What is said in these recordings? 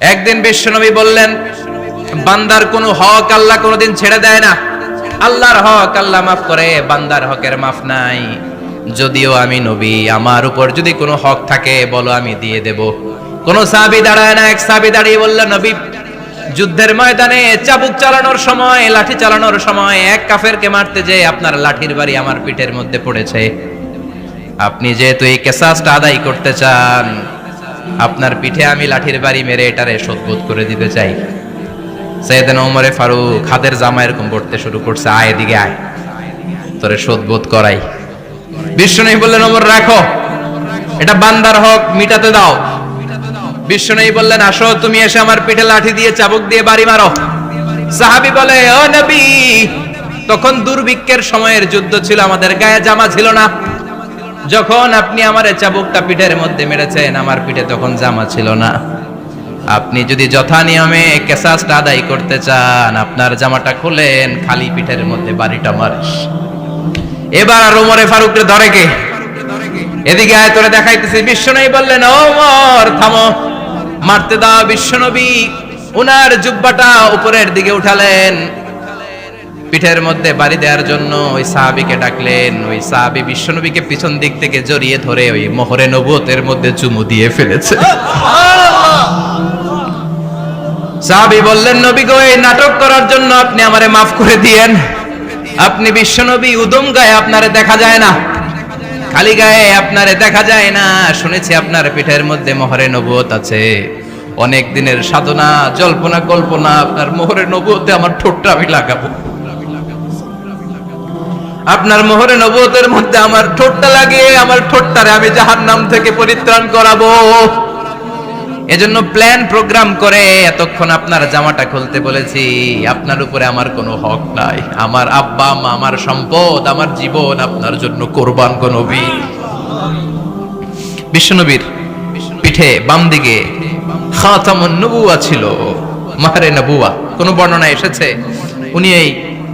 একদিন বিশ্বনবী বললেন, বান্দার কোনো হক আল্লাহ কোনোদিন ছেড়ে দেয় না। আল্লাহর হক আল্লাহ মাফ করে, বান্দার হকের মাফ নাই। যদিও আমি নবী, আমার উপর যদি কোনো হক থাকে বলো, আমি দিয়ে দেব। কোন সাহাবী দাঁড়ায় না। এক সাহাবী দাঁড়িয়ে বলল, নবী, যুদ্ধের ময়দানে চাবুক চালানোর সময়, লাঠি চালানোর সময় এক কাফেরকে মারতে যেয়ে আপনার লাঠির বাড়ি আমার পিঠের মধ্যে পড়েছে। আপনি যেহেতু এই কিসাসটা আদায় করতে চান, আপনার পিঠে আমি লাঠির বাড়ি মেরে এটারে শোধবোধ করে দিতে চাই। সাইয়েদনা ওমরে ফারুক হাতের জামা এরকম পড়তে শুরু করছে, আয় এদিকে আয়, তোরে শোধবোধ করাই। বিশ্বনবী বললেন, ওমর রাখো, এটা বান্দার হক, মিটাতে দাও। বিশ্বনবী বললেন, আসো, তুমি এসে আমার পিঠে লাঠি দিয়ে চাবুক দিয়ে বাড়ি মারো। সাহাবী বলে, ও নবী, তখন দুর্ভিক্ষের সময়ের যুদ্ধ ছিল, আমাদের গায়ে জামা ছিল না। যখন আপনি আমার চাবুকটা পিঠের মধ্যে মেরেছেন, আমার পিঠে তখন জামা ছিল না। আপনি যদি যথা নিয়মে কিসাসটা আদায় করতে চান, আপনার জামাটা খুলেন, খালি পিঠের মধ্যে বাড়িটা মারিস। এবার আর ওমরে ফারুককে ধরে কে? এদিকে আয়, তোরে দেখাইতেছি। বিশ্বনবী বললেন, ওমর থামো, মারতে দাও। বিশ্বনবী উনার জুব্বাটা উপরের দিকে উঠালেন, পিঠের মধ্যে বাড়ি দেওয়ার জন্য ওই সাহাবীকে ডাকলেন। ওই সাহাবী বিশ্বনবীকে পিছন দিক থেকে জড়িয়ে ধরে ওই মোহরে নবুয়তের মধ্যে চুমু দিয়ে ফেলেছে। সাহাবী বললেন, নবী গো, এই নাটক করার জন্য আপনি আমারে মাফ করে দিয়েন। আপনি বিশ্বনবী, উদম গায়ে আপনারে দেখা যায় না, খালি গায়ে আপনারে দেখা যায় না। শুনেছি আপনার পিঠের মধ্যে মোহরে নবুয়ত আছে। অনেক দিনের সাধনা, জল্পনা কল্পনা, আপনার মোহরে নবুয়তে আমার ঠোঁটটা আমি লাগাবো। আপনার মোহরে নবুয়তের মধ্যে আমার ঠোঁটটা লাগিয়ে আমার ঠোঁটটারে আমি জাহান্নাম থেকে পরিত্রাণ করাবো। এজন্য প্ল্যান প্রোগ্রাম করে এতক্ষণ আপনার জামাটা খুলতে বলেছি। আপনার উপরে আমার কোনো হক নাই। আমার আব্বা মা, আমার সম্পদ, আমার জীবন আপনার জন্য কোরবান গো নবী। বিশ্বনবীর পিঠে বাম দিকে খাতামুন নবুওয়া ছিল, মাহরে নবুওয়া। কোন বর্ণনা এসেছে উনি এই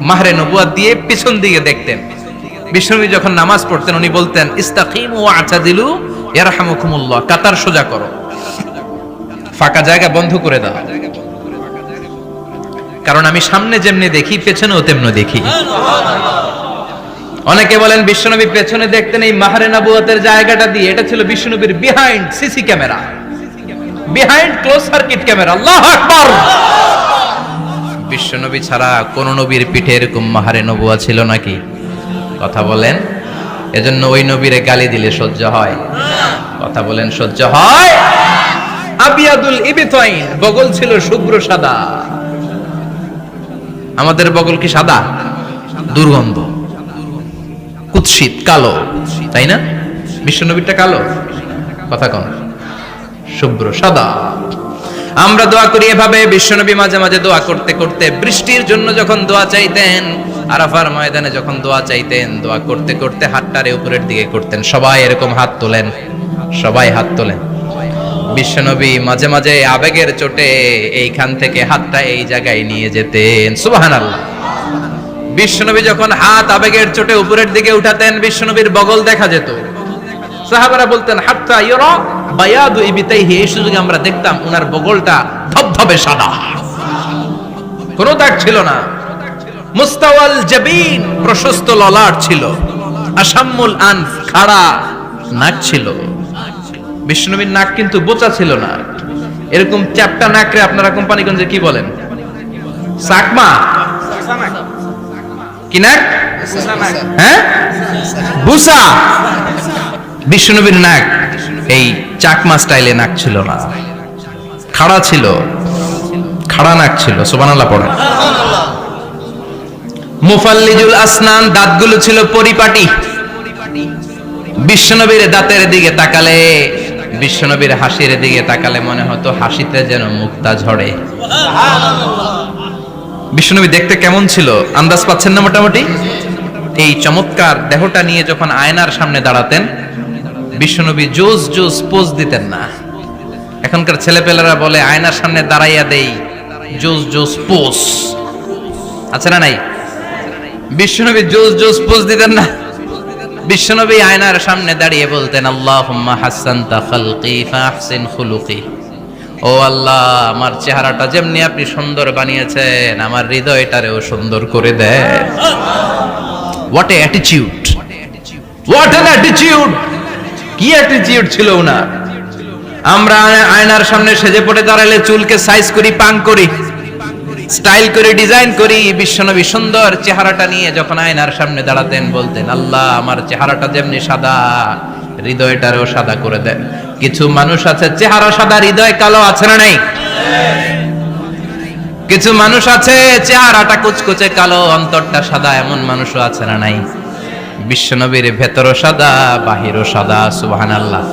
মাহরে নবুওয়া দিয়ে পিছন দিকে দেখতেন। বিশ্বনবী যখন নামাজ পড়তেন উনি বলতেন, ইস্তাকিমু ওয়া'তাদিলু ইয়ারহামুকুমুল্লাহ, কাতার সোজা করো, ফাঁকা জায়গা বন্ধ করে দাও, কারণ আমি সামনে যেমনি দেখি পেছনেও তেমনি দেখি। অনেকে বলেন বিশ্বনবী পেছনে দেখতেন এই মাহরে নবুয়তের জায়গাটা দিয়ে। এটা ছিল বিশ্বনবীর behind CC camera, behind close circuit camera. আল্লাহু আকবার। বিশ্বনবী ছাড়া কোন নবীর পিঠে এরকম মাহরে নবুয়া ছিল নাকি? কথা বলেন। এজন্য ওই নবীরে গালি দিলে সহ্য হয়? কথা বলেন, সহ্য হয়? আবিয়াদুল ইবতাইন, বগল ছিল শুভ্র সাদা। আমাদের বগল কি সাদা? দুর্গন্ধ, কুৎসিত, কালো, তাই না? বিশ্বনবীরটা কালো? কথা কোন? শুভ্র সাদা। আমরা দোয়া করি এভাবে। বিশ্বনবী মাঝে মাঝে দোয়া করতে করতে বৃষ্টির জন্য যখন দোয়া চাইতেন, আরাফার ময়দানে যখন দোয়া চাইতেন, দোয়া করতে করতে হাতটারে উপরের দিকে করতেন। সবাই এরকম হাত তোলেন, সবাই হাত তোলেন। বিশ্বনবী মাঝে মাঝে আবেগের চোটে এইখান থেকে হাতটা এই জায়গায় নিয়ে যেতেন। সুবহানাল্লাহ। বিশ্বনবী যখন হাত আবেগের চোটে উপরের দিকে উঠাতেন, বিশ্বনবীর বগল দেখা যেত। সাহাবারা বলতেন, হাত্তা ইরা বায়াদু ইবতাইহি, এই সুযোগে আমরা দেখতাম ওনার বগলটা ধবধবে সাদা, কোনো দাগ ছিল না। মুস্তাওয়াল জাবিন, প্রশস্ত ললাট ছিল। আসাম্মুল আনফ, খাড়া নাক ছিল। বিশ্বনবীর নাক কিন্তু বোচা ছিল না। এরকম চ্যাপটা নাকরে আপনারা কোম্পানিগঞ্জে কি বলেন? চাকমা? কি নাক? হ্যাঁ, বুসা। বিশ্বনবীর নাক এই চাকমা স্টাইলে নাক ছিল না, খাড়া ছিল, খাড়া নাক ছিল। সুবহানাল্লাহ পড়ে। মুফাল্লিজুল আসনান, দাঁতগুলো ছিল পরিপাটি। বিশ্বনবীর দাঁতের দিকে তাকালে, বিশ্বনবীর হাসির দিকে তাকালে মনে হতো হাসিতে যেন মুক্তা ঝরে। বিশ্বনবী দেখতে কেমন ছিল আন্দাজ পাচ্ছেন না মোটামুটি? এই চমৎকার দেহটা নিয়ে যখন আয়নার সামনে দাঁড়াতেন, বিশ্বনবী জোস জোস পোজ দিতেন না। এখনকার ছেলেপেলেরা বলে আয়নার সামনে দাঁড়াইয়া দেই জোস জোস পোজ, আছে না নাই? বিশ্বনবী জোস জোস পোজ দিতেন না। বিশ্বনবী আয়নার সামনে দাঁড়িয়ে বলতেন, আল্লাহুম্মা হাসানতা খালকি ফাহসিন খুলুকি ও আল্লাহ, আমার চেহারাটা যেমনি আপনি সুন্দর বানিয়েছেন, আমার হৃদয়টারেও সুন্দর করে দেন। What a attitude, what an attitude! কি অ্যাটিটিউড ছিল ওনার! আমরা আয়নার সামনে সেজে পড়ে দাঁড়ালে চুলকে সাইজ করি, পাং করি, স্টাইল করে, ডিজাইন করি। বিশ্বনবী সুন্দর চেহারাটা নিয়ে যখন আয়নার সামনে দাঁড়াতেন, বলতেন, আল্লাহ, আমার চেহারাটা যেমনি সাদা, হৃদয়টারও সাদা করে দেন। কিছু মানুষ আছে চেহারা সাদা, হৃদয় কালো, আছে না নাই? কিছু মানুষ আছে চেহারাটা কুচকুচে কালো, অন্তরটা সাদা, এমন মানুষও আছে না নাই? বিশ্বনবীর ভেতরও সাদা, বাহিরও সাদা। সুবহানাল্লাহ।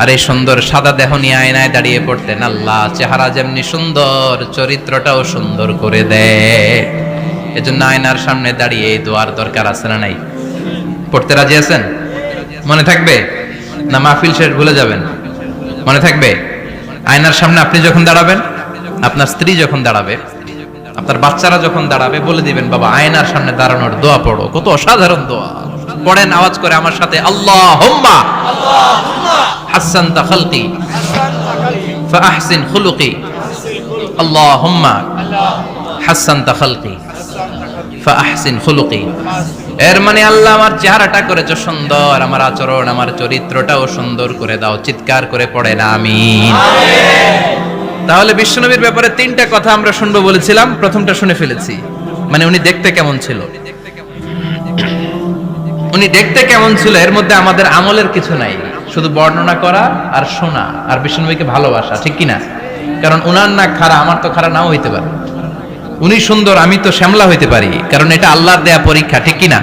আর এই সুন্দর সাদা দেহ নিয়ে আয়নায় দাঁড়িয়ে পড়তেন, আল্লাহ, চেহারা যেমনি সুন্দর, চরিত্রটাও সুন্দর করে দেয়। এজন্য আয়নার সামনে দাঁড়িয়ে এই দোয়ার দরকার আছে না নাই? পড়তে রাজি আছেন? মনে থাকবে না মাহফিল শেষ ভুলে যাবেন? মনে থাকবে? আয়নার সামনে আপনি যখন দাঁড়াবেন, আপনার স্ত্রী যখন দাঁড়াবে, আপনার বাচ্চারা যখন দাঁড়াবে, বলে দিবেন, বাবা, আয়নার সামনে দাঁড়ানোর দোয়া পড়ো। কত অসাধারণ দোয়া! পড়েন আওয়াজ করে আমার সাথে, আল্লাহুম্মা হাসানতা খালকি ফাআহসিন খুলুকি, আল্লাহুম্মা হাসানতা খালকি ফাআহসিন খুলুকি। এর মানে, আল্লাহ, আমার চেহারাটা করেছো সুন্দর, আমার আচরণ, আমার চরিত্রটাও সুন্দর করে দাও। চিৎকার করে পড়েন আমিন। তাহলে বিশ্বনবীর ব্যাপারে তিনটা কথা আমরা শুনবো বলেছিলাম, প্রথমটা শুনে ফেলেছি। মানে উনি দেখতে কেমন ছিল, উনি দেখতে কেমন ছিল, এর মধ্যে আমাদের আমলের কিছু নাই, শুধু বর্ণনা করা আর শোনা আর বিশ্বনবীকে ভালোবাসা, ঠিক কিনা? কারণ উনার না খাড়া, আমার তো খাড়া নাও হইতে পারে। উনি সুন্দর, আমি তো শ্যামলা হইতে পারি, কারণ এটা আল্লাহর দেয়া পরীক্ষা, ঠিক কিনা?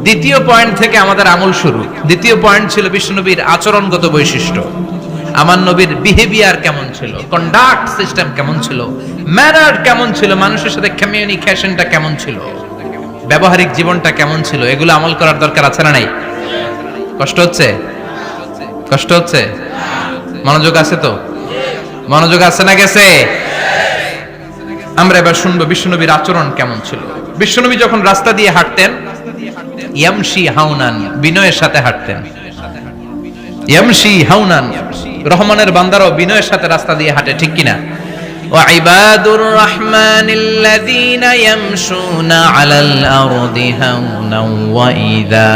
দ্বিতীয় পয়েন্ট থেকে আমাদের আমল শুরু। দ্বিতীয় পয়েন্ট ছিল বিশ্বনবীর আচরণগত বৈশিষ্ট্য। আমার নবীর বিহেভিয়ার কেমন ছিল, কন্ডাক্ট সিস্টেম কেমন ছিল, ম্যানার কেমন ছিল, মানুষের সাথে কমিউনিকেশনটা কেমন ছিল, ব্যবহারিক জীবনটা কেমন ছিল, এগুলো আমল করার দরকার আছে না নাই? কষ্ট হচ্ছে? কষ্ট হচ্ছে? মনোযোগ আছে তো? মনোযোগ আছে না গেছে? আমরা এবার শুনবো বিশ্বনবীর আচরণ কেমন ছিল। বিশ্বনবী যখন রাস্তা দিয়ে হাঁটতেন, ইয়ামশি হাউনান, বিনয়ের সাথে হাঁটতেন। ইয়ামশি হাউনান, রহমানের বান্দারাও বিনয়ের সাথে রাস্তা দিয়ে হাঁটে, ঠিক কিনা? ওয়া ইবাদুর রাহমানিল্লাযীনা ইয়ামশুনা আলাল আরদি হাওনান ওয়া ইযা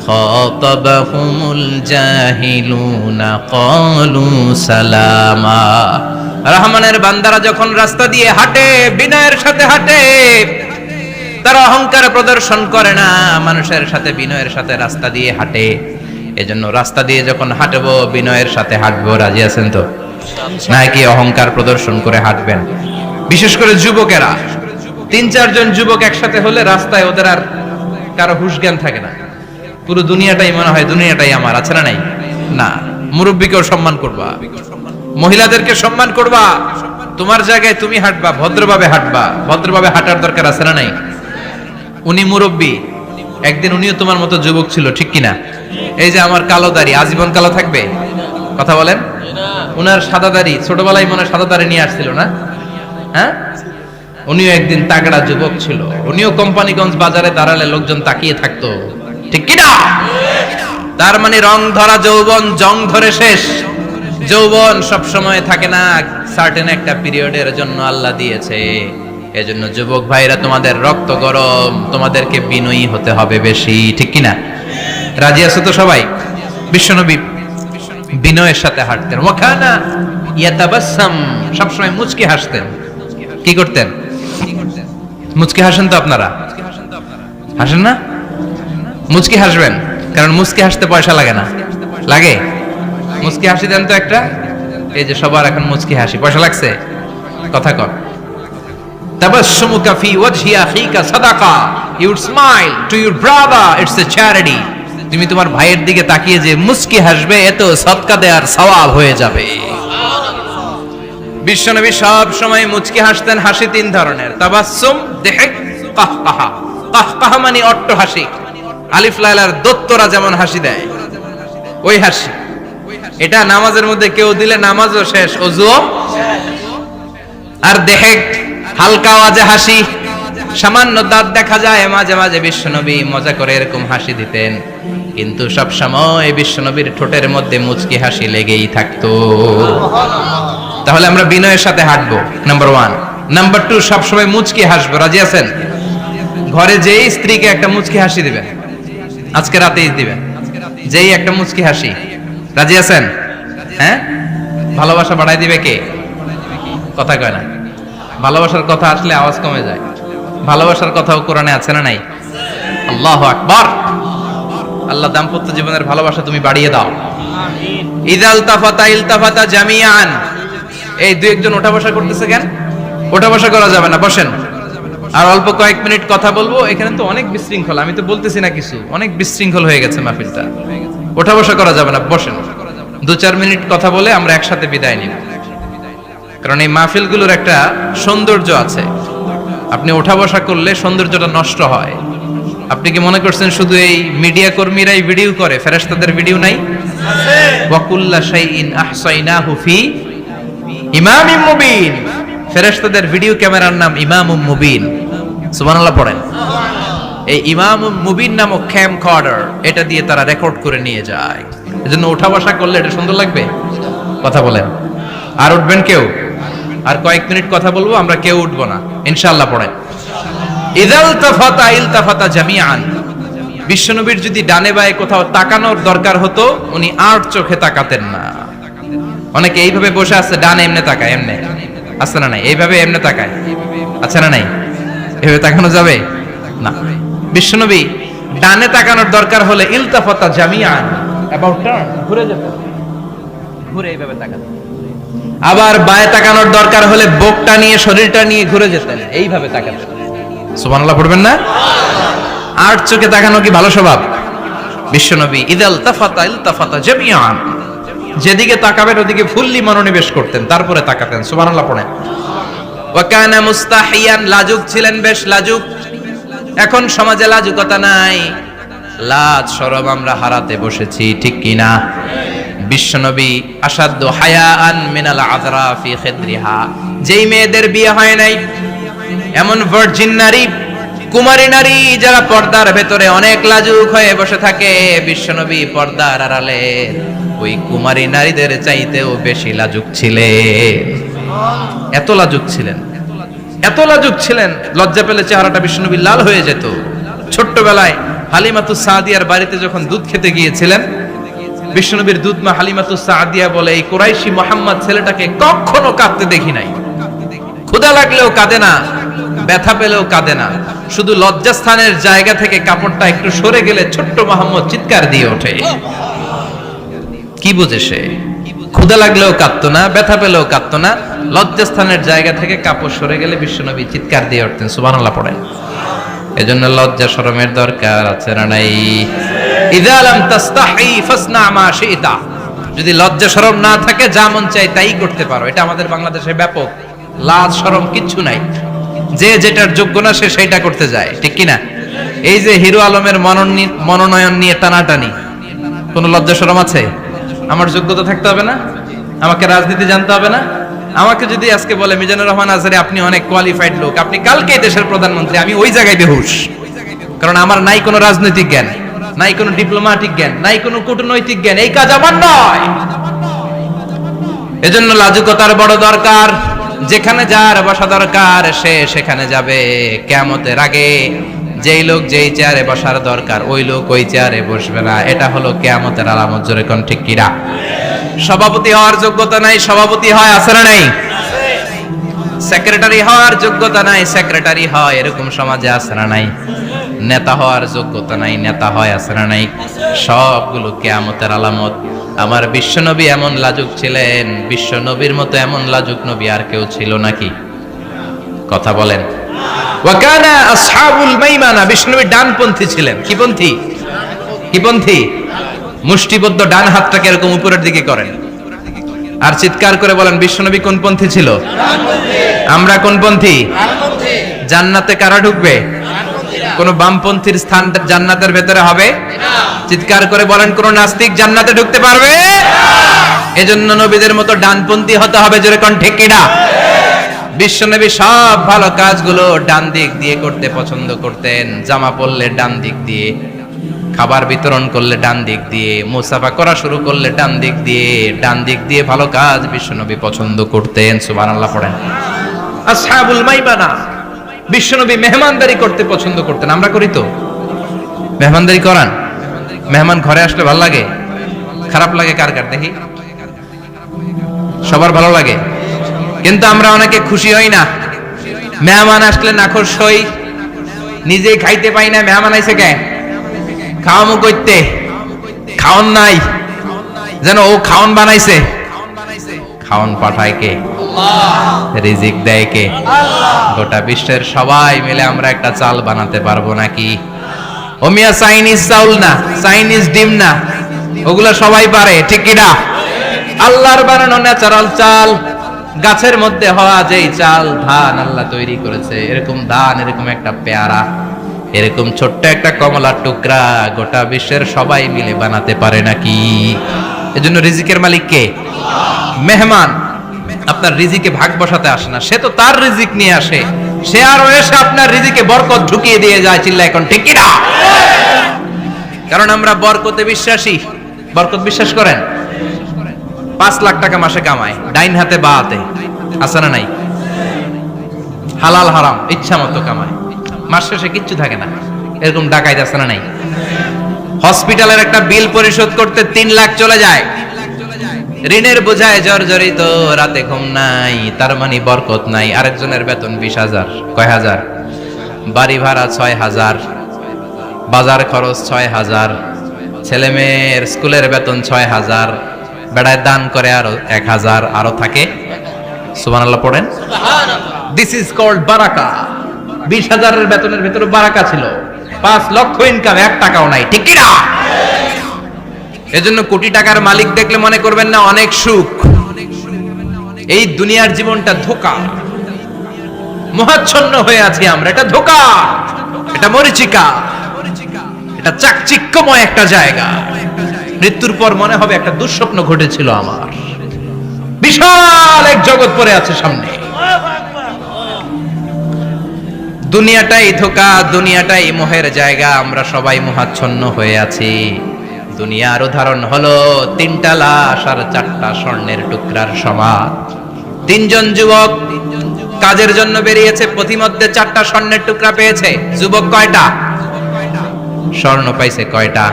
খাতাবাহুমুল জাহিলুনা ক্বালু সালামা। রহমানের বান্দারা যখন রাস্তা দিয়ে হাঁটে, বিনয়ের সাথে হাঁটে, তারা অহংকার প্রদর্শন করে না, মানুষের সাথে বিনয়ের সাথে রাস্তা দিয়ে হাঁটে। এজন্য রাস্তা দিয়ে যখন হাঁটবো, বিনয়ের সাথে হাঁটবো। রাজি আছেন তো? নাকি অহংকার প্রদর্শন করে হাঁটবেন? বিশেষ করে যুবকেরা, 3-4 জন যুবক একসাথে হলে রাস্তায় ওদের আর কারো হুঁশ জ্ঞান থাকে না, পুরো দুনিয়াটাই মনে হয় দুনিয়াটাই আমার, আছে না নাই? না, মুরব্বীকেও সম্মান করবা, মহিলাদেরকে সম্মান করবা, তোমার জায়গায় তুমি হাঁটবা, ভদ্রভাবে হাঁটবা। ভদ্রভাবে হাঁটার দরকার আছে না নাই? উনি মুরব্বী, একদিন উনিও তোমার মতো যুবক ছিল, ঠিক কিনা? এই যে আমার কালো দাড়ি, আজীবন কালো থাকবে? কথা বলেন। উনার সাদা দাড়ি, ছোটবেলায় মনে সাদা দাড়ি নিয়ে আসছিল না? হ্যাঁ, উনিও একদিন তাগড়া যুবক ছিল, উনিও কোম্পানিগঞ্জ বাজারে দাঁড়ালে লোকজন তাকিয়ে থাকতো, ঠিক কিনা? তার মানে রং ধরা যৌবন জং ধরে শেষ। যৌবন সব সময় থাকে না, সার্টেন একটা পিরিয়ডের জন্য আল্লাহ দিয়েছে। এজন্য যুবক ভাইরা, তোমাদের রক্ত গরম, তোমাদেরকে বিনয়ী হতে হবে বেশি, ঠিক কিনা? রাজি আছো তো সবাই? বিশ্বনবী বিনয়ের সাথে হাঁটতেন। ওয়াকানা ইয়াতাবাসসাম, সবসময় মুচকি হাসতেন। কি করতেন? মুচকি হাসেন তো আপনারা? হাসেন না? মুচকি হাসবেন, কারণ মুচকি হাসতে পয়সা লাগে না। লাগে? মুচকি হাসি দেন তো একটা। এই যে সবার এখন মুচকি হাসি, পয়সা লাগছে? কথা কর। তাবাসসুমুকা ফি ওয়াজহি আখিকা সাদাকা, you smile to your brother, it's a charity. তুমি তোমার ভাইয়ের দিকে তাকিয়ে যে মুচকি হাসবে, এত সদকা দেওয়ার সওয়াব হয়ে যাবে। বিশ্বনবী সব সময় মুচকি হাসতেন। হাসি 3 ধরনের, তাবাসসুম, দিহক, কাহকাহা। কাহকাহা মানে অট্ট হাসি, আলিফ লাইলার দত্তরা যেমন হাসি দেয়, ওই হাসি। এটা নামাজের মধ্যে কেউ দিলে নামাজও শেষ, ওযুও শেষ। আর দিহক, হালকা আওয়াজে হাসি, সামান্য দাঁত দেখা যায় মাঝে মাঝে। বিশ্বনবী মজা করে এরকম হাসি দিতেন, কিন্তু সব সময় বিশ্বনবীর ঠোঁটের মধ্যে মুচকি হাসি লেগেই থাকতো। তাহলে আমরা বিনয়ের সাথে হাঁটবো, নাম্বার 1। নাম্বার 2, সবসময় মুচকি হাসবো। রাজি আছেন? ঘরে যেই স্ত্রীকে একটা মুচকি হাসি দিবেন, আজকে রাতেই দিবেন, যেই একটা মুচকি হাসি। রাজি আছেন? হ্যাঁ, ভালোবাসা বাড়াই দিবে কে? কথা কয় না। ভালোবাসার কথা আসলে আওয়াজ কমে যায়। ভালোবাসার কথাও কোরআনে আছে না নাই? আল্লাহু আকবার। আল্লাহ দাম্পত্য জীবনের ভালোবাসা তুমি বাড়িয়ে দাও। ইদাল তাফাতা ইলতাফাতা জামিআন। এই দুই একজন ওঠা বসা করতেছে কেন? ওঠা বসা করা যাবে না, বসেন। আর অল্প কয়েক মিনিট কথা বলবো। এখানে তো অনেক বিশৃঙ্খলা, আমি তো বলতেছি না কিছু, অনেক বিশৃঙ্খল হয়ে গেছে মাহফিলটা। ওঠা বসা করা যাবে না, বসেন। 2-4 মিনিট কথা বলে আমরা একসাথে বিদায় নিব। কারণ এই মাহফিলগুলোর একটা সৌন্দর্য আছে, আপনি ওঠা বসা করলে সৌন্দর্যটা নষ্ট হয়। আপনি কি মনে করছেন শুধু এই মিডিয়া কর্মীরাই ভিডিও করে, ফেরেশতাদের ভিডিও নাই? আছে। ওয়া কুল্লা শাইইন আহসাইনাহু ফি ইমামিম মুবিন। ফেরেশতাদের ভিডিও ক্যামেরার নাম ইমামুম মুবিন। সুবহানাল্লাহ পড়েন। এই ইমামুম মুবিন নামক ক্যামকর্ডার, এটা দিয়ে তারা রেকর্ড করে নিয়ে যায়। এজন্য ওঠা বসা করলে এটা সুন্দর লাগবে। কথা বলেন। আর উঠবেন কেউ? আর কয়েক মিনিট কথা বলবো, আমরা কেউ উঠবো না ইনশাআল্লাহ। পড়েন। ইদাল তাফাতা ইলতাফাতা জামিআন। বিশ্বনবীর যদি ডানে বায়ে কোথাও তাকানোর দরকার হতো, উনি আর চোখে তাকাতেন না। অনেকে এইভাবে বসে আছে, ডানে এমনে তাকায়, এমনে আছে না নাই? এইভাবে এমনে তাকায়, আছে না নাই? এভাবে তাকানো যাবে না। বিশ্বনবী ডানে তাকানোর দরকার হলে ইলতাফাতা জামিআন, অ্যাবাউট টার্ন, ঘুরে যেতেন, ঘুরে এইভাবে তাকাতেন। আবার বায়ে তাকানোর দরকার হলে বুকটা নিয়ে, শরীরটা নিয়ে ঘুরে যেতেন, এইভাবে তাকাতেন। সুবহানাল্লাহ পড়বেন না? আর চোখে তাকানো কি ভালো স্বভাব? বিশ্বনবী ইদাল তাফাতা ইলতাফাতা জামিআন, যেদিকে তাকাবেন ওদিকে ফুললি মনোনিবেশ করতেন, তারপরে তাকাতেন। সুবহানাল্লাহ পড়েন। ওয়া কানা মুস্তাহিয়ান, লাজুক ছিলেন, বেশ লাজুক। এখন সমাজে লাজুকতা নাই, লাজ শরম আমরা হারাতে বসেছি, ঠিক কি না? বিশ্বনবী আসাদ্দু হায়াআন মিনাল আযরা ফি খিদরিহা, যেই মেয়েদের বিয়ে হয় নাই, এমন ভার্জিন নারী, কুমারী নারী যারা পর্দার ভেতরে অনেক লাজুক হয়ে বসে থাকে, বিশ্বনবী পর্দার আড়ালে ওই কুমারী নারীদের চাইতেও বেশি লাজুক ছিলেন। এত লাজুক ছিলেন, এত লাজুক ছিলেন, লজ্জা পেলে চেহারাটা বিশ্বনবী লাল হয়ে যেত। ছোট্টবেলায় হালিমাতুস সাদিয়ার বাড়িতে যখন দুধ খেতে গিয়েছিলেন, বিশ্বনবীর দুধ মা হালিমাতুস সাদিয়া বলে, এই কুরাইশি মুহাম্মদ ছেলেটাকে কখনো কাঁদতে দেখি নাই। ক্ষুধা লাগলেও কাঁদে না, ব্যথা পেলেও কাঁদে না, শুধু লজ্জাস্থানের জায়গা থেকে কাপড়টা একটু সরে গেলে ছোট্ট মুহাম্মদ চিৎকার দিয়ে ওঠে। কি বুঝে সে? ক্ষুধা লাগলেও কাঁদতো না, ব্যথা পেলেও কাঁদতো না, লজ্জাস্থানের জায়গা থেকে কাপড় সরে গেলে বিশ্বনবী চিৎকার দিয়ে উঠতেন। সুবহানাল্লাহ পড়েন। এজন্য লজ্জা শরমের দরকার আছে না নাই? ইযা লাম তাস্তাহি ফাসনা মা শিতা। যদি লজ্জা শরম না থাকে, যা মন চাই তাই করতে পারো। এটা আমাদের বাংলাদেশে ব্যাপক। লাজ শরম কিচ্ছু নাই, যে যেটার যোগ্য না সে সেইটা করতে যায়, ঠিক কি না? এই যে হিরো আলমের মনোনয়ন নিয়ে টানাটানি, কোন লজ্জা শরম আছে? আমার যোগ্যতা থাকতে হবে না? আমাকে রাজনীতি জানতে হবে না? আমাকে যদি আজকে বলে মিজানুর রহমান আজহারি আপনি অনেক কোয়ালিফাইড লোক, আপনি কালকে দেশের প্রধানমন্ত্রী, আমি ওই জায়গায় বেহুশ। কারণ আমার নাই কোনো রাজনৈতিক জ্ঞান, নাই কোনো ডিপ্লোম্যাটিক জ্ঞান, নাই কোনো কূটনৈতিক জ্ঞান, এই কাজ আমার নয়। এজন্য লাজুকতার বড় দরকার। যেখানে যার বসা দরকার সে সেখানে যাবে। কিয়ামতের আগে যেই লোক যেই চেয়ারে বসার দরকার ওই লোক ওই চেয়ারে বসবে না। এটা হলো কিয়ামতের আলামত। জোরে কোন ঠিক কিনা? সভাপতি হওয়ার যোগ্যতা নাই, সভাপতি হয়, আছে না নাই? সেক্রেটারি হওয়ার যোগ্যতা নাই, সেক্রেটারি হয়, এরকম সমাজে আছে না নাই? নেতা হওয়ার যোগ্যতা নাই, নেতা হয়, আছে না নাই? সবগুলো কিয়ামতের আলামত। আমার বিশ্বনবী এমন লাজুক ছিলেন, বিশ্বনবীর মতো এমন লাজুক নবী আর কেউ ছিল নাকি? কথা বলেন। ওয়া কানা আসহাবুল মাইমানা, বিশ্বনবী ডানপন্থী ছিলেন। কি পন্থী? কি পন্থী? মুষ্টিবদ্ধ ডান হাতটাকে এরকম উপরের দিকে করেন আর চিৎকার করে বলেন, বিশ্বনবী কোন পন্থী ছিল? আমরা কোন পন্থী? জান্নাতে কারা ঢুকবে? কোন বামপন্থীর স্থান জান্নাতের ভেতরে হবে? চিৎকার করে বলেন, কোন নাস্তিক জান্নাতে ঢুকতে পারবে? এজন্য নবীদের মতো ডানপন্থী হতে হবে। জোরে কোন ঠিক কিনা? বিশ্বনবী সব ভালো কাজগুলো ডান দিক দিয়ে করতে পছন্দ করতেন। জামা পরলে ডান দিক দিয়ে, খাবার বিতরণ করলে ডান দিক দিয়ে, মুসাফা করা শুরু করলে ডান দিক দিয়ে ভালো কাজ বিশ্বনবী পছন্দ করতেন। সুবহানাল্লাহ পড়েন। আসহাবুল মাইমানা, বিশ্বনবী মেহমানদারি করতে পছন্দ করতেন। আমরা করি তো? মেহমানদারি করান? মেহমান ঘরে আসলে ভালো লাগে? খারাপ লাগে কার কার দেখি? সবার ভালো লাগে, কিন্তু আমরা অনেকে খুশি হই না। মেহমান আসলে নাখোশ হই, নিজেই খাইতে পাই না। মেহমান আইছে কে? খাওয়ামু কইতে, খাওন নাই, যেন ও খাওন বানাইছে। খাওন পাঠায় কে? রিজিক দেয় কে? গোটা বিশ্বের সবাই মিলে আমরা একটা চাল বানাতে পারবো নাকি? ও মিয়া চাইনিজ চাউল না, চাইনিজ ডিম না, ওগুলা সবাই পারে, ঠিক কিনা? আল্লাহর বানানো ন্যাচারাল চাল, গাছের মধ্যে হওয়া যেই চাল, ধান আল্লাহ তৈরি করেছে, এরকম ধান, এরকম একটা পেয়ারা, এরকম ছোট্ট একটা কমলার টুকরা গোটা বিশ্বের সবাই মিলে বানাতে পারে নাকি? এজন্য রিজিকের মালিক কে? মেহমান আপনার রিজিকে ভাগ বসাতে আসে না, সে তো তার রিজিক নিয়ে আসে, সে আর এসে আপনার রিজিকে বরকত ঢুকিয়ে দিয়ে যায়। চিল্লা এখন ঠিক কিনা? কারণ আমরা বরকতে বিশ্বাসী। বরকত বিশ্বাস করেন? 5 লাখ টাকা মাসে কামায়, ডাইন হাতে বা হাতে, আছে না নাই? হালাল হারাম ইচ্ছা মতো কামায়, মাস শেষে কিচ্ছু থাকে না, এরকম ডাকাইত আছে না নাই? হসপিটালের একটা বিল পরিশোধ করতে 3 লাখ চলে যায়, ঋণের বোঝায় জর্জরিত, রাতে ঘুম নাই, তার মানে বরকত নাই। আরেকজনের বেতন 20,000, কয় হাজার? বাড়ি ভাড়া 6,000, বাজার খরচ 6,000, ছেলে মেয়ের স্কুলের বেতন 6,000, বেড়ায় দান করে আরো 1,000, আরো থাকে। সুবহানাল্লাহ পড়েন। দিস ইজ কল্ড বারাকা। 20,000 এর বেতনের ভিতরে বারাকা ছিল। 5 লক্ষ ইনকাম, 1 টাকাও নাই, ঠিক কি না? এজন্য কোটি টাকার মালিক দেখলে মনে করবেন না অনেক সুখ। এই দুনিয়ার জীবনটা ধোঁকা, মোহাচ্ছন্ন হয়ে আছি আমরা। এটা ধোঁকা, এটা মরিচিকা, এটা চাকচিক্যময় একটা জায়গা। মৃত্যুর পর মনে হবে একটা দুঃস্বপ্ন ঘটেছিল আমার, বিশাল এক জগৎ পড়ে আছে সামনে। দুনিয়াটাই ধোঁকা, দুনিয়াটাই মোহের জায়গা, আমরা সবাই মোহাচ্ছন্ন হয়ে আছি। দুনিয়ার উদাহরণ হলো 3টা লাশ আর 4টা স্বর্ণের টুকরার সমান। 3 জন যুবক কাজের জন্য বেরিয়েছে, পথিমধ্যে 4টা স্বর্ণের টুকরা পেয়েছে। যুবক কয়টা? স্বর্ণ পাইছে কয়টা?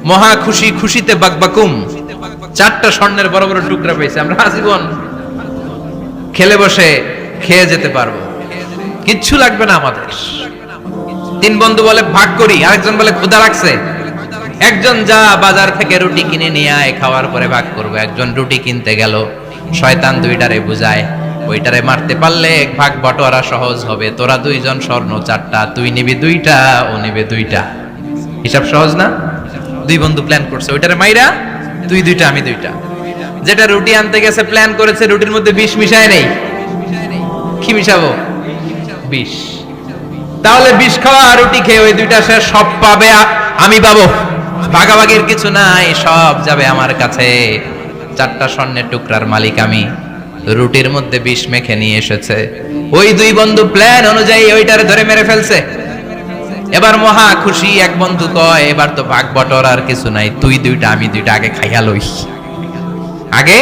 মহা খুশি, খুশিতে বাকবাকুম, 4টা স্বর্ণের বড় বড় টুকরা পেয়েছে। আমরা আজীবন খেলে বসে খেয়ে যেতে পারবো, কিচ্ছু লাগবে না আমাদের। 3 বন্ধু বলে ভাগ করি, আরেকজন বলে ক্ষুধা লাগছে। একজন যা বাজার থেকে রুটি কিনে নিয়ে আয়, খাওয়ার পরে ভাগ করবো। একজন রুটি কিনতে গেল, শয়তান 2টারে বুঝায়, ওইটারে মারতে পারলে ভাগ বটোয়ারা সহজ হবে। তোরা 2 জন স্বর্ণ 4টা, তুই নিবি 2টা, ও নিবে 2টা। হিসাব সহজ না? 2 বন্ধু প্ল্যান করছে, ওইটারে মাইরা তুই 2টা, আমি 2টা। যেটা রুটি আনতে গেছে প্ল্যান করেছে, রুটির মধ্যে বিষ মিশায় নেই। কি মিশাবো? বিষ। তাহলে বিষ খাওয়া রুটি খেয়ে ওই 2টা সে সব পাবে, আমি পাবো। ভাগাভাগির কিছু নাই, সব যাবে আমার কাছে। 4টা স্বর্ণের টুকরার মালিক আমি। রুটির মধ্যে বিষ মেখে নিয়ে এসেছে, ওই 2 বন্ধু প্ল্যান অনুযায়ী ওইটারে ধরে মেরে ফেলছে। এবার মহা খুশি। এক বন্ধু কয়, এবার তো ভাগ বটর আর কিছু নাই, তুই 2টা, আমি 2টা, আগে খাইয়া লই। আগে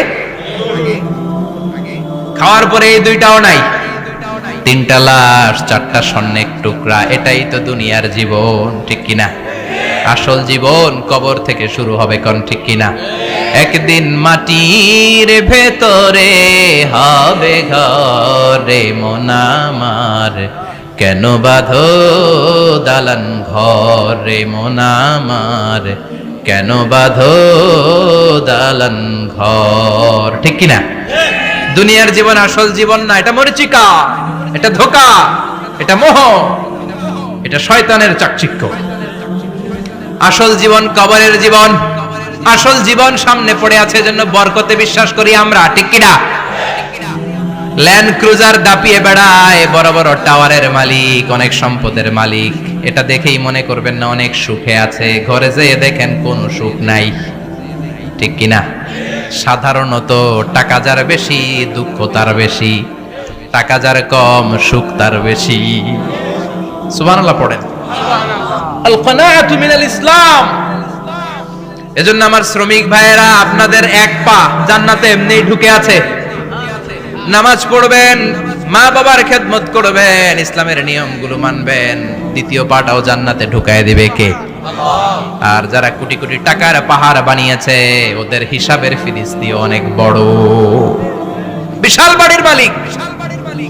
খাওয়ার পরে এই 2টাও নাই। 3টা লাশ, 4টা স্বর্ণের টুকরা। এটাই তো দুনিয়ার জীবন, ঠিক কিনা? আসল জীবন কবর থেকে শুরু হবে, কোন ঠিক কিনা? একদিন মাটির ভেতরে হবে ঘরে মন আমার, কেন বাঁধো দালান ঘরে মন আমার, কেন বাঁধো দালান ঘর, ঠিক কিনা? দুনিয়ার জীবন আসল জীবন না, এটা মরিচিকা, এটা ধোঁকা, এটা মোহ, এটা শয়তানের চাকচিক্য। আসল জীবন কবরের জীবন। আসল জীবন সামনে পড়ে আছে, জন্য বরকতে বিশ্বাস করি আমরা, ঠিক কিনা? ল্যান্ড ক্রুজার দাপিয়ে বেড়ায়, বড় বড় টাওয়ারের মালিক, অনেক সম্পদের মালিক। এটা দেখেই মনে করবেন না অনেক সুখে আছে, ঘরে যেয়ে দেখেন কোনো সুখ নাই, ঠিক কিনা? সাধারণত টাকা যার বেশি, দুঃখ তার বেশি, টাকা যার কম, সুখ তার বেশি। সুবহানাল্লাহ পড়েন। আল কানাআতু মিনাল ইসলাম। এজন্য আমার শ্রমিক ভাইয়েরা, আপনাদের এক পা জান্নাতে এমনি ঢুকে আছে। নামাজ পড়বেন, মা বাবার খেদমত করবেন, ইসলামের নিয়মগুলো মানবেন, দ্বিতীয় পাটাও জান্নাতে ঢুকায় দিবে কে? আর যারা কোটি কোটি টাকার পাহাড় বানিয়েছে, ওদের হিসাবের ফিরিস্তি অনেক বড়। বিশাল বাড়ির মালিক,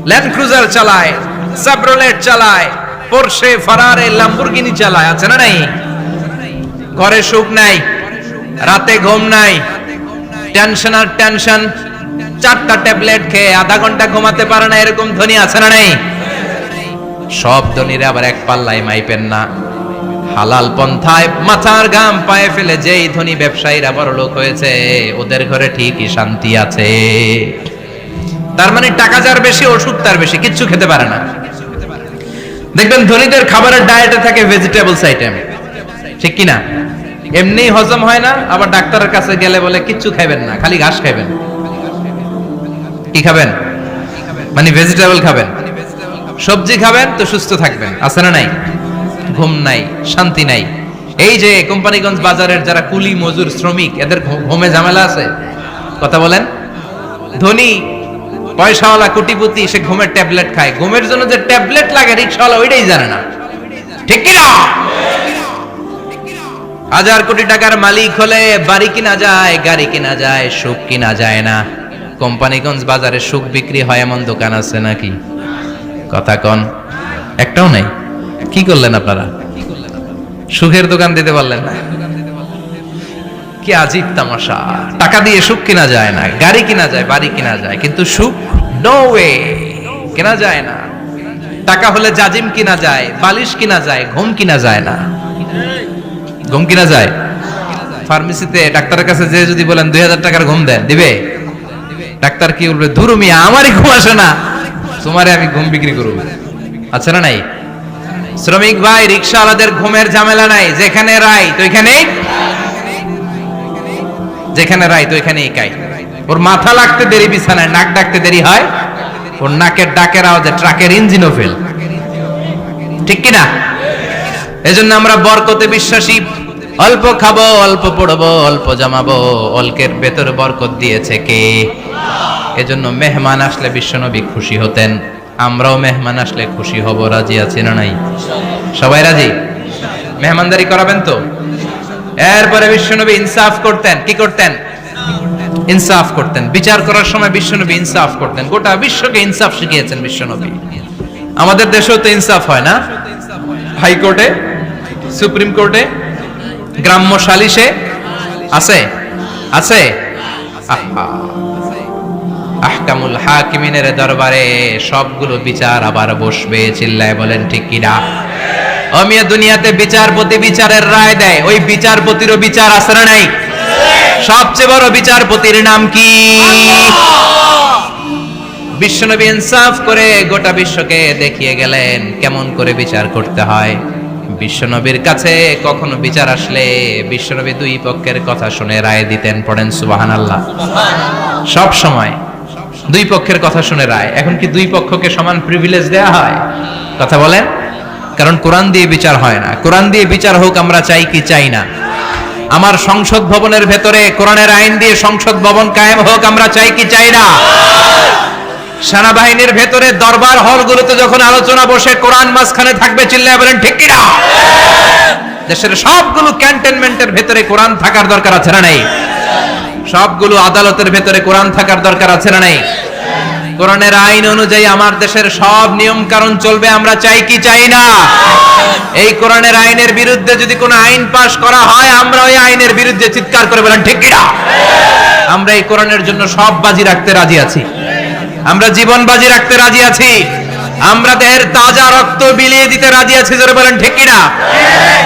ল্যান্ড ক্রুজার চালায়, সাবরোলেট চালায়, পোরশে, ফারারে, ল্যাম্বরগিনি চালায়, আছে না নাই? ঘরে সুখ নাই, রাতে ঘুম নাই, টেনশন আর টেনশন, 4টা ট্যাবলেট খেয়ে আধা ঘন্টা ঘুমাতে পারে না, এরকম ধনী আছে না নাই? সব ধনীরা আবার এক পাল্লায় মাইপেন না। হালাল পন্থায় মাথার ঘাম পায়ে ফেলে যেই ধনী ব্যবসায়ীরা বড় লোক হয়েছে, ওদের ঘরে ঠিকই শান্তি আছে। তার মানে টাকা যার বেশি, ওষুধ তার বেশি, কিচ্ছু খেতে পারে না। দেখবেন ধনীদের খাবারের ডায়েটে থাকে ভেজিটেবলস আইটেম, ঠিক কিনা? এমনি হজম হয় না, আবার ডাক্তারের কাছে গেলে বলে কিচ্ছু খাবেন না, খালি ঘাস খাবেন। কি খাবেন? মানে ভেজিটেবল খাবেন, সবজি খাবেন তো সুস্থ থাকবেন, আছে না নাই? ঘুম নাই, শান্তি নাই। এই যে কোম্পানিগঞ্জ বাজারের যারা কুলি মজুর শ্রমিক, এদের ঘুমে ঝামেলা আছে? কথা বলেন। ধনী পয়সাওয়ালা কোটিপতি, সে ঘুমের ট্যাবলেট খায়। ঘুমের জন্য যে ট্যাবলেট লাগে রিকশাওয়ালা ওইটাই জানে না, ঠিক কিনা? 1000 কোটি টাকার মালিক হলে বাড়ি কিনা যায়, গাড়ি কিনা যায়, সুখ কিনা যায় না। কোম্পানিগঞ্জ বাজারে সুখ বিক্রি হয় এমন দোকান আছে নাকি? কথা কন, একটাও নাই। কি করলেন আপনারা? সুখের দোকান দিতে পারলেন না? কি আজীব তামাশা! টাকা দিয়ে সুখ কিনা যায় না, গাড়ি কিনা যায়, বাড়ি কিনা যায়, কিন্তু সুখ নো ওয়ে, কেনা যায় না। টাকা হলে জাজিম কিনা যায়, বালিশ কিনা যায়, ঘুম কিনা যায় না। ঘুম কিনা যায়? ফার্মেসিতে ডাক্তারের কাছে যে যদি বলেন 2000 টাকার ঘুম দেন, দিবে? ডাক্তার কি বলবে? ধুর মিয়া, আমারই ঘুম আসে না, তোমারে আমি ঘুম বিক্রি করব। আচ্ছা না নাই? শ্রমিক ভাই, রিকশাওয়ালাদের ঘুমের ঝামেলা নাই। যেখানে রাই তো এখানেই, যেখানে রাই তো এখানেই কাই। ওর মাথা লাগতে দেরি বিছানায়, নাক ডাকতে দেরি হয়, ওর নাকের ডাকের আওয়াজে ট্রাকের ইঞ্জিনও ফেল, ঠিক কিনা? এজন্য আমরা বরকতে বিশ্বাসী। অল্প খাবো, অল্প পড়বো, অল্প জমাবো, অল্পের ভেতর বরকত দিয়েছে কে? এজন্য মেহমান আসলে বিশ্বনবী খুশি হতেন, আমরাও মেহমান আসলে খুশি হব। রাজি আছি না নাই? সবাই রাজি? মেহমানদারি করাবেন তো? এরপরে বিশ্বনবী ইনসাফ করতেন। কি করতেন? ইনসাফ করতেন। বিচার করার সময় বিশ্বনবী ইনসাফ করতেন। গোটা বিশ্বকে ইনসাফ শিখিয়েছেন বিশ্বনবী। আমাদের দেশেও তো ইনসাফ হয় না? হাইকোর্টে, সুপ্রিম কোর্টে, গ্রাম্য সালিশে আছে, আছে। আহকামুল হাকিমিনের দরবারে সবগুলো বিচার আবার বসবে। চিল্লায় বলেন ঠিক কিনা? অমিয়া দুনিয়াতে বিচারপতি বিচারের রায় দেয়, ওই বিচারপতিরও বিচার আছে না নাই? সবচেয়ে বড় বিচারপতির নাম কি? বিশ্বনবী ইনসাফ করে গোটা বিশ্বকে দেখিয়ে গেলেন কেমন করে বিচার করতে হয়। বিশ্বনবীর কাছে কখনো বিচার আসলে বিশ্বনবী দুই পক্ষের কথা শুনে রায় দিতেন। পড়েন সুবহানাল্লাহ। সব সময় দুই পক্ষের কথা শুনে রায়। এখন কি দুই পক্ষকে সমান প্রিভিলেজ দেয়া হয়? কথা বলেন। কারণ কোরআন দিয়ে বিচার হয় না। কোরআন দিয়ে বিচার হোক আমরা চাই কি চাই না? আমার সংসদ ভবনের ভেতরে কোরআনের আইন দিয়ে সংসদ ভবন কায়েম হোক আমরা চাই কি চাই না? সেনাবাহিনীর ভেতরে দরবার হলগুলোতে যখন আলোচনা বসে কোরআন মাঝখানে থাকবে, চিল্লায় বলেন ঠিক কিনা? দেশের সবগুলো ক্যান্টনমেন্টের ভেতরে কোরআন থাকার দরকার আছে না নাই? সবগুলো আদালতের ভেতরে কোরআন থাকার দরকার আছে না নাই? কোরআনের আইন অনুযায়ী আমার দেশের সব নিয়ম কানুন চলবে আমরা চাই কি চাই না? এই কোরআনের আইনের বিরুদ্ধে যদি কোনো আইন পাশ করা হয়, আমরা ওই আইনের বিরুদ্ধে চিৎকার করে বলেন ঠিক কিনা? আমরা এই কোরআনের জন্য সব বাজি রাখতে রাজি আছি। আমরা জীবন বাজি রাখতে রাজি আছি। আমরা দেহের তাজা রক্ত বিলিয়ে দিতে রাজি আছি। জোরে বলেন ঠিক কিনা?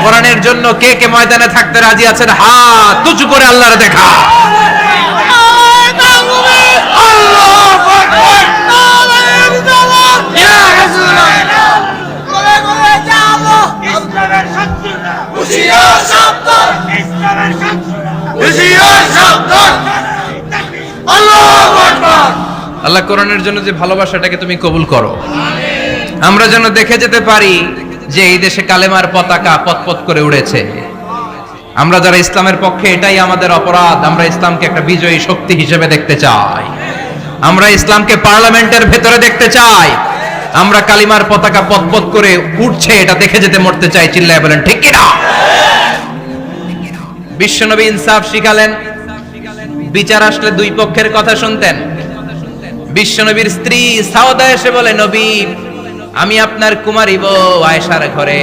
কোরআনের জন্য কে কে ময়দানে থাকতে রাজি আছেন? হাত উঁচু করে আল্লাহর দেখা। আল্লাহ কোরআনের জন্য যে ভালোবাসাটাকে তুমি কবুল করো। আমরা যেন দেখে যেতে পারি যে এই দেশে কালেমার পতাকা পতপত করে উড়েছে। আমরা যারা ইসলামের পক্ষে, এটাই আমাদের অপরাধ। আমরা ইসলামকে একটা বিজয়ী শক্তি হিসেবে দেখতে চাই। আমরা ইসলামকে পার্লামেন্টের ভেতরে দেখতে চাই। আমরা কালিমার পতাকা পতপত করে উঠছে এটা দেখে যেতে মরতে চাই। চিল্লায় বলেন ঠিক কিনা? বিশ্বনবী ইনসাফ শিখালেন। বিচার আসলে দুই পক্ষের কথা শুনতেন। বিশ্বনবীর স্ত্রী সাউদা এসে বলে, নবী, আমি আপনার কুমারী বউ আয়েশার ঘরে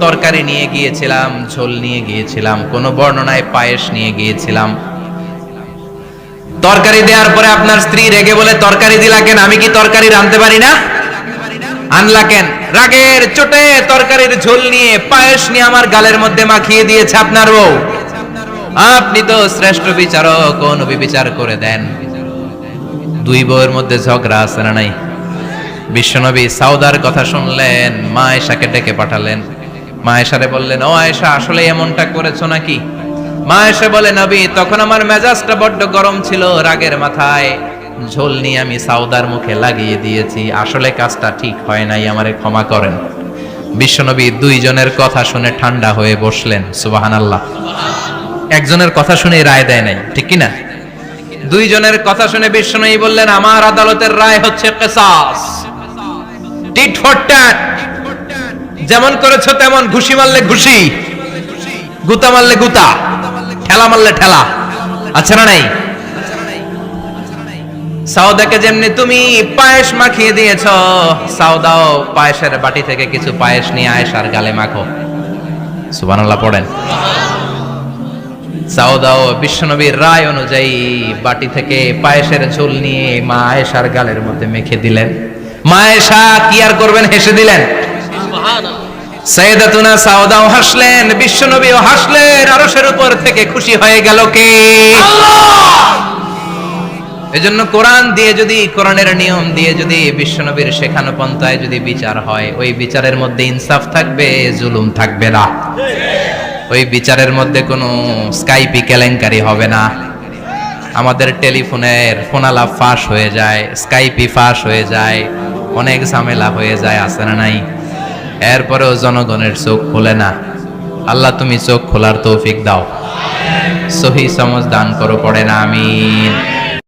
তরকারি নিয়ে গিয়েছিলাম, ঝোল নিয়ে গিয়েছিলাম, কোন বর্ণনায় পায়েস নিয়ে গিয়েছিলাম। তরকারি দেওয়ার পরে আপনার স্ত্রী রেগে বলে, তরকারি দিলা কেন? আমি কি তরকারি রাঁধতে পারি না? আনলা কেন? রাগের চোটে তরকারির ঝোল নিয়ে পায়েস নিয়ে আমার গালের মধ্যে মাখিয়ে দিয়েছে আপনার বউ। আপনি তো শ্রেষ্ঠ বিচারক, ও নবী বিচার করে দেন। দুই বউয়ের মধ্যে ঝগড়া আছে না নাই? বিশ্বনবী সাউদার কথা শুনলেন, মা আয়েশাকে ডেকে পাঠালেন। মা আয়েশারে বললেন, ও আয়েশা, আসলে এমনটা করেছো নাকি? মা আয়েশা বলে, নবী, তখন আমার মেজাজটা বড্ড গরম ছিল, রাগের মাথায় ঝোল নিয়ে আমি সাউদার মুখে লাগিয়ে দিয়েছি। আসলে কাজটা ঠিক হয় নাই, আমারে ক্ষমা করেন। বিশ্বনবী দুইজনের কথা শুনে ঠান্ডা হয়ে বসলেন। সুবহানাল্লাহ। একজনের কথা শুনে রায় দেয় নাই, ঠিক কি না? দুইজনের কথা শুনে বিশ্বনবী বললেন, আমার আদালতের রায় হচ্ছে কিসাস, টিট ফর ট্যাট। যেমন করেছো তেমন, ঘুষি মারলে ঘুষি, গুতা মারলে গুতা, ঠেলা মারলে ঠেলা। আচ্ছা না নাই? সাউদাকে যেমনি তুমি পায়েস মাখিয়ে দিয়েছো, সাউদাও পায়েসের বাটি থেকে কিছু পায়েস নিয়ে আয়েশার গালে মাখো। সুবহানাল্লাহ পড়েন। সাউদাও বিশ্বনবীর রায় অনুযায়ী বাটি থেকে পায়েসের ঝোল নিয়ে মা আয়েশার গালের মধ্যে মেখে দিলেন। মা আয়েশা কি আর করবেন, হেসে দিলেন। সাইয়েদাতুনা সাউদাও হাসলেন, বিশ্বনবীও হাসলেন। আরশের উপর থেকে খুশি হয়ে গেল কে? আল্লাহ। এজন্য কোরআন দিয়ে যদি, কোরআনের নিয়ম দিয়ে যদি, বিশ্বনবীর শেখানো পন্থায় যদি বিচার হয়, ওই বিচারের মধ্যে ইনসাফ থাকবে, জুলুম থাকবে না। ওই বিচারের মধ্যে কোনো স্কাইপি কেলেঙ্কারি হবে না। আমাদের টেলিফোনের ফোনালাপ ফাঁস হয়ে যায়, স্কাইপি ফাঁস হয়ে যায়, অনেক ঝামেলা হয়ে যায়, আছে না নাই? এরপরেও জনগণের চোখ খোলে না। আল্লাহ, তুমি চোখ খোলার তৌফিক দাও, সহি সমঝ দান করো, পড়ে না আমিন।